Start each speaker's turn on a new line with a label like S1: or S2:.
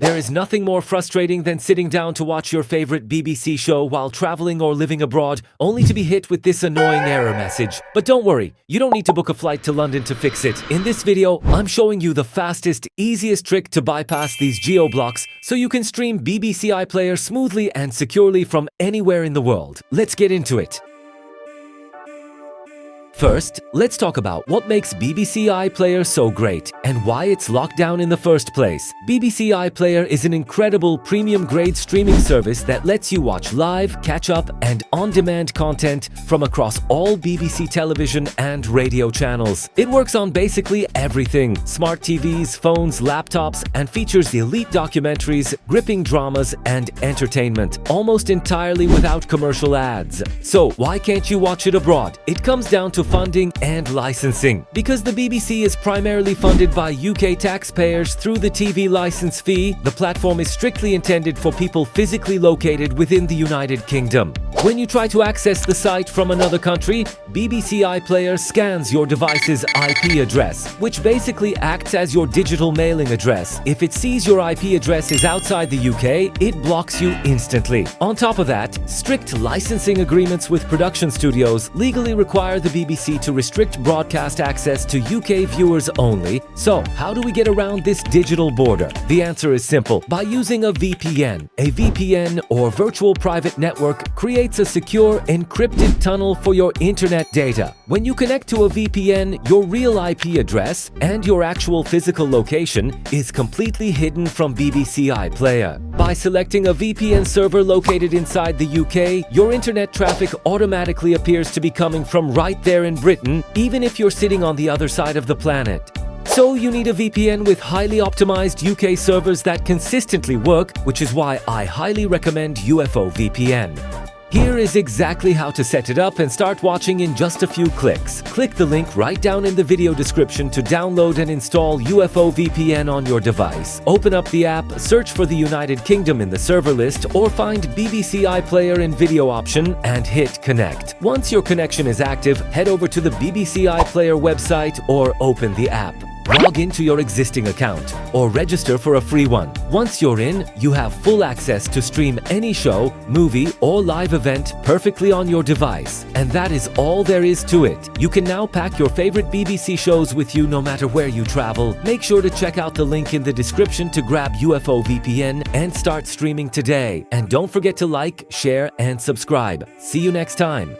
S1: There is nothing more frustrating than sitting down to watch your favorite BBC show while traveling or living abroad, only to be hit with this annoying error message. But don't worry, you don't need to book a flight to London to fix it. In this video, I'm showing you the fastest, easiest trick to bypass these geo-blocks so you can stream BBC iPlayer smoothly and securely from anywhere in the world. Let's get into it. First, let's talk about what makes BBC iPlayer so great and why it's locked down in the first place. BBC iPlayer is an incredible premium-grade streaming service that lets you watch live, catch-up, and on-demand content from across all BBC television and radio channels. It works on basically everything: smart TVs, phones, laptops, and features elite documentaries, gripping dramas, and entertainment, almost entirely without commercial ads. So, why can't you watch it abroad? It comes down to funding and licensing. Because the BBC is primarily funded by UK taxpayers through the TV license fee, the platform is strictly intended for people physically located within the United Kingdom. When you try to access the site from another country, BBC iPlayer scans your device's IP address, which basically acts as your digital mailing address. If it sees your IP address is outside the UK, it blocks you instantly. On top of that, strict licensing agreements with production studios legally require the BBC to restrict broadcast access to UK viewers only. So, how do we get around this digital border? The answer is simple: by using a VPN. A VPN, or virtual private network, creates a secure, encrypted tunnel for your internet data. When you connect to a VPN, your real IP address and your actual physical location is completely hidden from BBC iPlayer. By selecting a VPN server located inside the UK, your internet traffic automatically appears to be coming from right there in Britain, even if you're sitting on the other side of the planet. So you need a VPN with highly optimized UK servers that consistently work, which is why I highly recommend UFO VPN. Here is exactly how to set it up and start watching in just a few clicks. Click the link right down in the video description to download and install UFO VPN on your device. Open up the app, search for the United Kingdom in the server list, or find BBC iPlayer in video option and hit connect. Once your connection is active, head over to the BBC iPlayer website or open the app. Log into your existing account or register for a free one. Once you're in, you have full access to stream any show, movie, or live event perfectly on your device. And that is all there is to it. You can now pack your favorite BBC shows with you no matter where you travel. Make sure to check out the link in the description to grab UFO VPN and start streaming today. And don't forget to like, share, and subscribe. See you next time.